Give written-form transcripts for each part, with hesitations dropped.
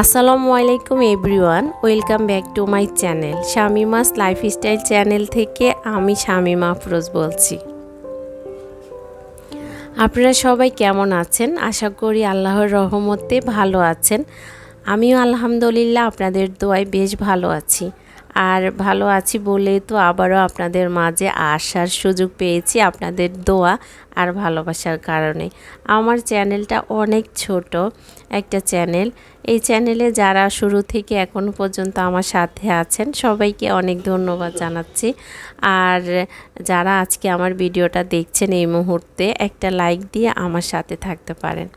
আসসালামু আলাইকুম everyone, welcome back to my channel Shamima's lifestyle channel থেকে আমি শামিমা আফরোজ বলছি। আপনারা সবাই কেমন আছেন? আশা করি আল্লাহর রহমতে ভালো আছেন। আমিও আলহামদুলিল্লাহ আপনাদের দোয়ায় বেশ ভালো আছি। আর ভালো আছি বলে তো আবারও আপনাদের মাঝে আসার সুযোগ পেয়েছি আপনাদের দোয়া আর ভালোবাসার কারণে। আমার চ্যানেলটা অনেক ছোট একটা চ্যানেল। এই চ্যানেলে যারা শুরু থেকে এখনো পর্যন্ত আমার সাথে আছেন সবাইকে অনেক ধন্যবাদ জানাচ্ছি। আর যারা আজকে আমার ভিডিওটা দেখছেন এই মুহূর্তে একটা লাইক দিয়ে আমার সাথে থাকতে পারেন।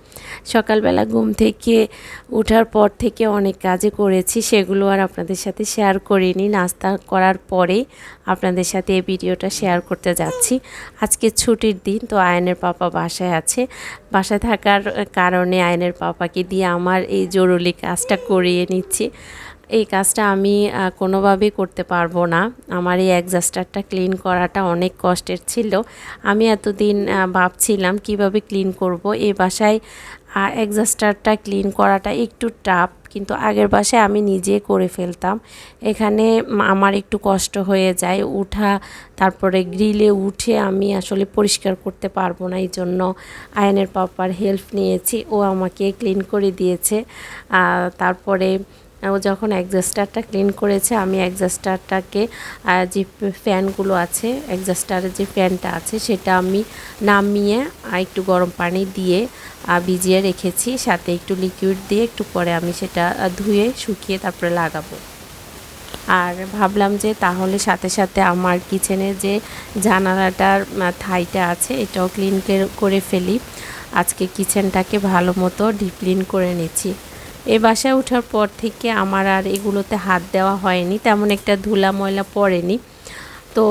সকালবেলা ঘুম থেকে ওঠার পর থেকে অনেক কাজে করেছি, সেগুলো আর আপনাদের সাথে শেয়ার করিনি। নাস্তা করার পরেই আপনাদের সাথে এই ভিডিওটা শেয়ার করতে যাচ্ছি। আজকে ছুটির দিন, তো আয়নের পাপা বাসায় আছে। বাসায় থাকার কারণে আয়নের পাপাকে দিয়ে আমার এই জরুরি কাজটা করিয়ে নিচ্ছি। এই কাজটা আমি কোনোভাবেই করতে পারবো না। আমার এই অ্যাডজাস্টারটা ক্লিন করাটা অনেক কষ্টের ছিল। আমি এতদিন ভাবছিলাম কিভাবে ক্লিন করব। এই বাসায় অ্যাডজাস্টারটা ক্লিন করাটা একটু টাফ, কিন্তু আগের বাসায় আমি নিজে করে ফেলতাম। এখানে আমার একটু কষ্ট হয়ে যায় উঠা, তারপরে গ্রিলে উঠে আমি আসলে পরিষ্কার করতে পারবো না। এই জন্য আয়নের পাপার হেল্প নিয়েছি, ও আমাকে ক্লিন করে দিয়েছে। তারপরে ও যখন অ্যাডজাস্টারটা ক্লিন করেছে, আমি অ্যাডজাস্টারটাকে যে ফ্যানগুলো আছে, অ্যাডজাস্টারের যে ফ্যানটা আছে সেটা আমি নামিয়ে একটু গরম পানি দিয়ে ভিজিয়ে রেখেছি, সাথে একটু লিকুইড দিয়ে একটু পরে আমি সেটা ধুয়ে শুকিয়ে তারপরে লাগাবো। আর ভাবলাম যে তাহলে সাথে সাথে আমার কিচেনের যে জানালাটার থাইটা আছে এটাও ক্লিন করে ফেলি। আজকে কিচেনটাকে ভালো মতো ডিপ ক্লিন করে নিচ্ছি। এই বাসায় ওঠার পর থেকে আমার আর এগুলোতে হাত দেওয়া হয়নি, তেমন একটা ধুলা ময়লা পড়েনি। তো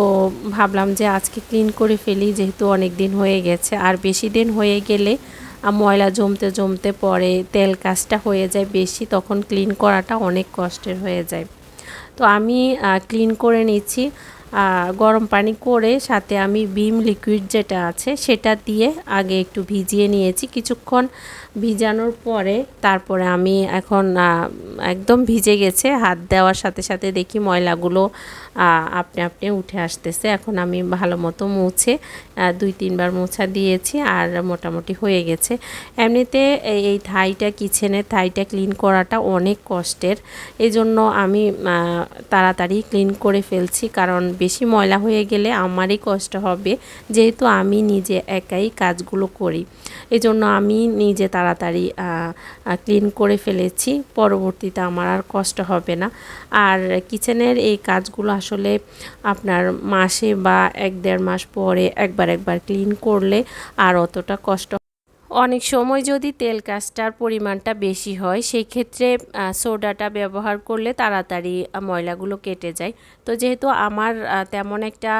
ভাবলাম যে আজকে ক্লিন করে ফেলি, যেহেতু অনেক দিন হয়ে গেছে। আর বেশি দিন হয়ে গেলে ময়লা জমতে জমতে পরে তেল কাজটা হয়ে যায় বেশি, তখন ক্লিন করাটা অনেক কষ্টের হয়ে যায়। তো আমি ক্লিন করে নিচ্ছি। গরম পানি করে সাথে আমি ভিম লিকুইড যেটা আছে সেটা দিয়ে আগে একটু ভিজিয়ে নিয়েছি। কিছুক্ষণ ভিজানোর পরে তারপরে আমি এখন একদম ভিজে গেছে, হাত দেওয়ার সাথে সাথে দেখি ময়লাগুলো আপনি আপনি উঠে আসতেছে। এখন আমি ভালো মতো মুছে 2-3 বার মোছা দিয়েছি আর মোটামুটি হয়ে গেছে। এমনিতে এই থাইটা, কিচেনের থাইটা ক্লিন করাটা অনেক কষ্টের। এই জন্য আমি তাড়াতাড়ি ক্লিন করে ফেলছি, কারণ বেশি ময়লা হয়ে গেলে আমারই কষ্ট হবে, যেহেতু আমি নিজে একাই কাজগুলো করি। এই জন্য আমি নিজে তাড়াতাড়ি ক্লিন করে ফেলেছি, পরবর্তীতে আমার আর কষ্ট হবে না। আর কিচেনের এই কাজগুলো আসলে আপনার মাসে বা 1-1.5 মাস পরে একবার ক্লিন করলে আর অতটা কষ্ট। অনেক সময় যদি তেল কাজটার পরিমাণটা বেশি হয়, সেই ক্ষেত্রে সোডাটা ব্যবহার করলে তাড়াতাড়ি ময়লাগুলো কেটে যায়। তো যেহেতু আমার তেমন একটা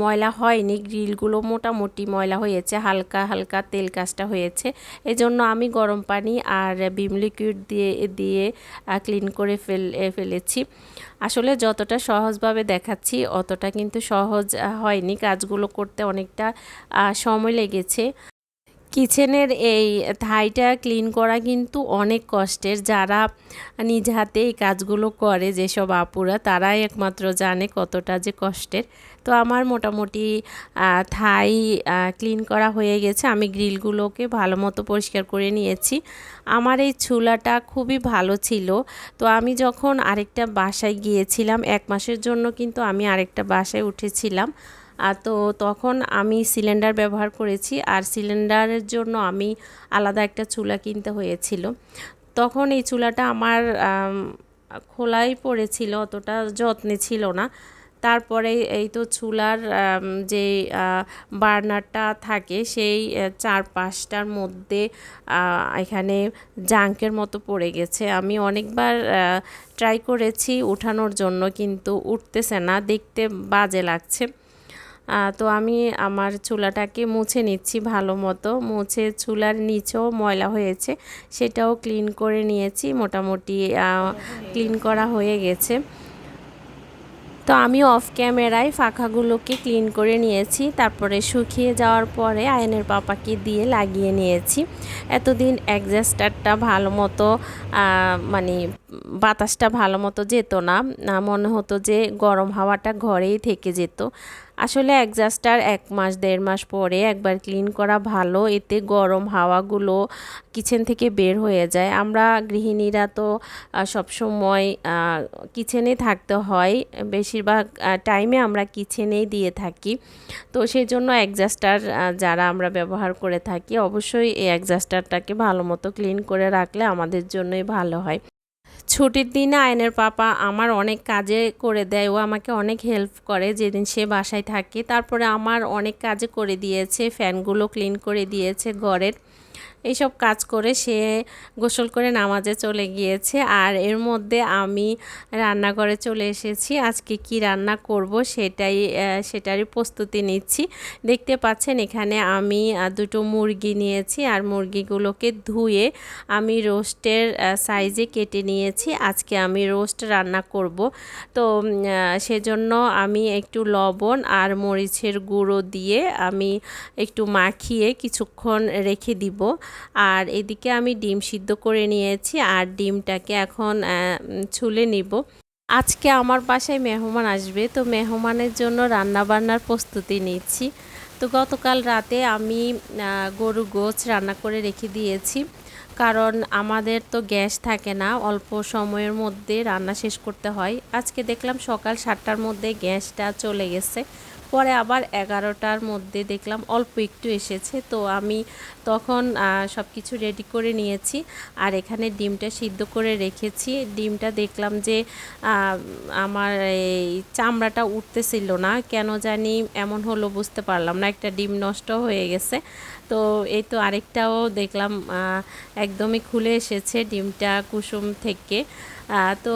ময়লা হয়নি, গ্রিলগুলো মোটামুটি ময়লা হয়েছে, হালকা হালকা তেল কাজটা হয়েছে, এজন্য আমি গরম পানি আর ভিম লিকুইড দিয়ে ক্লিন করে ফেলেছি। আসলে যতটা সহজভাবে দেখাচ্ছি অতটা কিন্তু সহজ হয়নি, কাজগুলো করতে অনেকটা সময় লেগেছে। কিচেনের এই থাইটা ক্লিন করা কিন্তু অনেক কষ্টের। যারা নিজ হাতে এই কাজগুলো করে, যেসব আপুরা, তারাই একমাত্র জানে কতটা যে কষ্টের। তো আমার মোটামুটি থাই ক্লিন করা হয়ে গেছে। আমি গ্রিলগুলোকে ভালো মতো পরিষ্কার করে নিয়েছি। আমার এই চুলাটা খুবই ভালো ছিল। তো আমি যখন আরেকটা বাসায় গিয়েছিলাম 1 মাসের জন্য, কিন্তু আমি আরেকটা বাসায় উঠেছিলাম। তো তখন আমি সিলিন্ডার ব্যবহার করেছি, আর সিলিন্ডারের জন্য আমি আলাদা একটা চুলা কিনতে হয়েছিল। তখন এই চুলাটা আমার খোলাই পড়েছিল, অতটা যত্নে ছিল না। তারপরে এই তো চুলার যে বার্নারটা থাকে সেই 4-5টার মধ্যে এখানে জাঙ্কের মতো পড়ে গেছে। আমি অনেকবার ট্রাই করেছি উঠানোর জন্য, কিন্তু উঠতেছে না, দেখতে বাজে লাগছে। তো আমি আমার চুলাটাকে মুছে নিচ্ছি, ভালো মতো মুছে চুলার নিচেও ময়লা হয়েছে সেটাও ক্লিন করে নিয়েছি। মোটামুটি ক্লিন করা হয়ে গেছে। তো আমি অফ ক্যামেরায় ফাঁকাগুলোকে ক্লিন করে নিয়েছি, তারপরে শুকিয়ে যাওয়ার পরে আয়নের পাপাকে দিয়ে লাগিয়ে নিয়েছি। এতদিন অ্যাডজাস্টারটা ভালো মতো মানে বাতাসটা ভালো মতো যেত না, মনে হতো যে গরম হাওয়াটা ঘরেই থেকে যেত। আসলে অ্যাডজাস্টার 1 মাস 1.5 মাস পরে একবার ক্লিন করা ভালো, এতে গরম হাওয়াগুলো কিচেন থেকে বের হয়ে যায়। আমরা গৃহিণীরা তো সবসময় কিচেনে থাকতে হয়, বেশিরভাগ টাইমে আমরা কিচেনেই দিয়ে থাকি। তো সেই জন্য অ্যাডজাস্টার যারা আমরা ব্যবহার করে থাকি, অবশ্যই এই অ্যাডজাস্টারটাকে ভালো মতো ক্লিন করে রাখলে আমাদের জন্যই ভালো হয়। ছুটির দিনে আয়নের পাপা আমার অনেক কাজে করে দেয়, ও আমাকে অনেক হেল্প করে যেদিন সে বাসায় থাকে। তারপরে আমার অনেক কাজে করে দিয়েছে, ফ্যানগুলো ক্লিন করে দিয়েছে ঘরের। এইসব কাজ করে সে গোসল করে নামাজে চলে গিয়েছে, আর এর মধ্যে আমি রান্নাঘরে চলে এসেছি। আজকে কি রান্না করব সেটারই প্রস্তুতি নিচ্ছি। দেখতে পাচ্ছেন এখানে আমি 2টো মুরগি নিয়েছি, আর মুরগিগুলোকে ধুয়ে আমি রোস্টের সাইজে কেটে নিয়েছি। আজকে আমি রোস্ট রান্না করব। তো সেজন্য আমি একটু লবণ আর মরিচের গুঁড়ো দিয়ে আমি একটু মাখিয়ে কিছুক্ষণ রেখে দিব। আর এদিকে আমি ডিম সিদ্ধ করে নিয়েছি, আর ডিমটাকে এখন ছুলে নিব। আজকে আমার বাসায় মেহমান আসবে, তো মেহমানের জন্য রান্নাবান্নার প্রস্তুতি নিচ্ছি। তো গতকাল রাতে আমি গরু গোছ রান্না করে রেখে দিয়েছি, কারণ আমাদের তো গ্যাস থাকে না, অল্প সময়ের মধ্যে রান্না শেষ করতে হয়। আজকে দেখলাম সকাল 7টার মধ্যে গ্যাসটা চলে গেছে, পরে আবার 11টার মধ্যে দেখলাম অল্প একটু এসেছে। তো আমি তখন সব কিছু রেডি করে নিয়েছি, আর এখানে ডিমটা সিদ্ধ করে রেখেছি। ডিমটা দেখলাম যে আমার এই চামড়াটা উঠতেছিল না, কেন জানি এমন হলো বুঝতে পারলাম না, একটা ডিম নষ্ট হয়ে গেছে। তো এই তো আরেকটাও দেখলাম একদমই খুলে এসেছে ডিমটা কুসুম থেকে। তো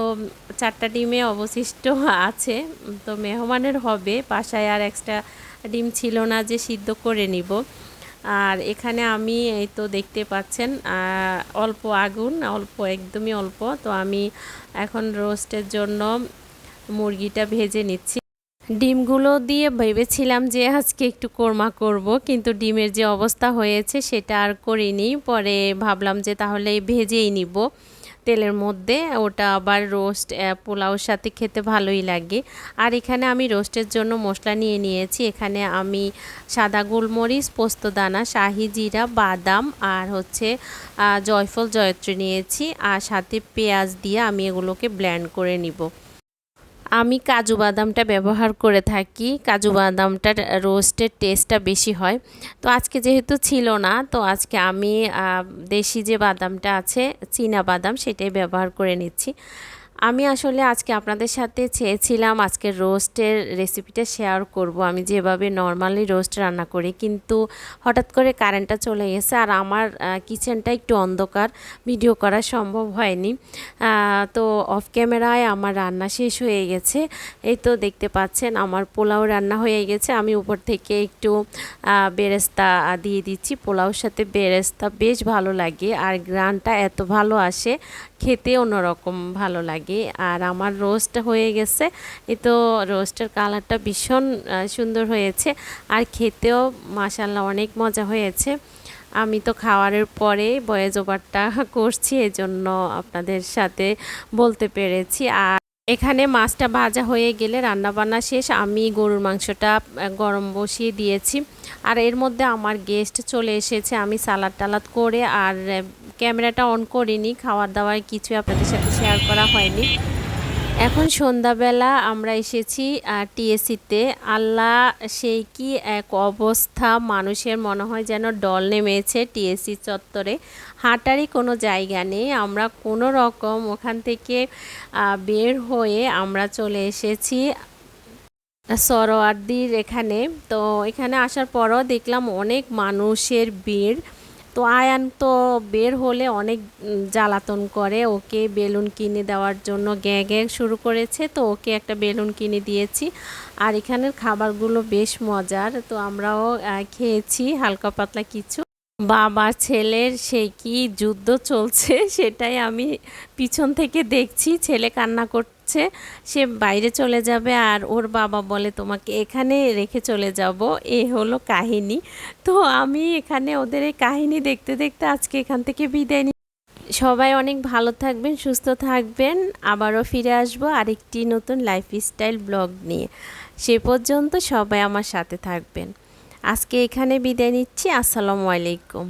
4টা ডিমে অবশিষ্ট আছে, তো মেহমানের হবে, বাসায় আর এক্সট্রা ডিম ছিল না যে সিদ্ধ করে নিব। আর এখানে আমি এই তো দেখতে পাচ্ছেন অল্প আগুন, একদমই অল্প। তো আমি এখন রোস্টের জন্য মুরগিটা ভেজে নিচ্ছি। ডিমগুলো দিয়ে ভেবেছিলাম যে আজকে একটু কোরমা করব, কিন্তু ডিমের যে অবস্থা হয়েছে সেটা আর করিনি। পরে ভাবলাম যে তাহলে ভেজেই নিব তেলের মধ্যে, ওটা আবার রোস্ট পোলাওর সাথে খেতে ভালোই লাগে। আর এখানে আমি রোস্টের জন্য মশলা নিয়ে নিয়েছি। এখানে আমি সাদা গোলমরিচ, পোস্তদানা, শাহি জিরা, বাদাম আর হচ্ছে জয়ফল জয়ত্রী নিয়েছি, আর সাথে পেঁয়াজ দিয়ে আমি এগুলোকে ব্লেন্ড করে নিব। আমি কাজু বাদামটা ব্যবহার করে থাকি, কাজু বাদামটার রোস্টের টেস্টটা বেশি হয়। তো আজকে যেহেতু ছিল না, তো আজকে আমি দেশি যে বাদামটা আছে, চীনা বাদাম, সেটাই ব্যবহার করে নিচ্ছি। আমি আসলে আজকে আপনাদের সাথে চেয়েছিলাম আজকে রোস্টের রেসিপিটা শেয়ার করব, আমি যেভাবে নর্মালি রোস্ট রান্না করি, কিন্তু হঠাৎ করে কারেন্টটা চলে গেছে, আর আমার কিচেনটা একটু অন্ধকার, ভিডিও করা সম্ভব হয়নি। তো অফ ক্যামেরায় আমার রান্না শেষ হয়ে গেছে। এই তো দেখতে পাচ্ছেন আমার পোলাও রান্না হয়ে গেছে। আমি উপর থেকে একটু বেরেস্তা দিয়ে দিচ্ছি। পোলাওর সাথে বেরেস্তা বেশ ভালো লাগে, আর গ্রানটা এত ভালো আসে, খেতে অন্যরকম ভালো লাগে। আর আমার রোস্ট হয়ে গেছে, এই তো রোস্টের কালারটা ভীষণ সুন্দর হয়েছে, আর খেতেও মাশাআল্লাহ অনেক মজা হয়েছে। আমি তো খাওয়ারের পরে ভয়েস ওভারটা করছি, এজন্য আপনাদের সাথে বলতে পেরেছি। আর এখানে মাছটা ভাজা হয়ে গেলে রান্নাবান্না শেষ, আমি গরুর মাংসটা গরম বসিয়ে দিয়েছি। আর এর মধ্যে আমার গেস্ট চলে এসেছে, আমি সালাদ টালাদ করে আর ক্যামেরাটা অন করিনি, খাওয়ার দাওয়ার কিছু আপনাদের সাথে শেয়ার করা হয়নি। এখন সন্ধ্যাবেলা আমরা এসেছি টিএসসিতে। আল্লাহ, সেই কি এক অবস্থা, মানুষের মনে হয় যেন ডল নেমেছে টিএসসি চত্বরে, হাঁটারই কোনো জায়গা নেই। আমরা কোনো রকম ওখান থেকে বের হয়ে আমরা চলে এসেছি সরোয়ার্দির এখানে। তো এখানে আসার পরও দেখলাম অনেক মানুষের ভিড়। তো আয়ান তো বের হলে অনেক জ্বালাতন করে, ওকে বেলুন কিনে দেওয়ার জন্য গ্যাঁ গ্যাঁ শুরু করেছে, তো ওকে একটা বেলুন কিনে দিয়েছি। আর এখানের খাবারগুলো বেশ মজার, তো আমরাও খেয়েছি হালকা পাতলা কিছু। বাবা ছেলের সেই কি যুদ্ধ চলছে সেটাই আমি পিছন থেকে দেখছি। ছেলে কান্না হচ্ছে সে বাইরে চলে যাবে আর ওর বাবা বলে তোমাকে এখানে রেখে চলে যাব, এ হলো কাহিনী। তো আমি এখানে ওদের এই কাহিনী দেখতে দেখতে আজকে এখান থেকে বিদায় নিই। সবাই অনেক ভালো থাকবেন, সুস্থ থাকবেন। আবারও ফিরে আসবো আরেকটি নতুন লাইফস্টাইল ব্লগ নিয়ে। সে পর্যন্ত সবাই আমার সাথে থাকবেন। আজকে এখানে বিদায় নিচ্ছি। আসসালামু আলাইকুম।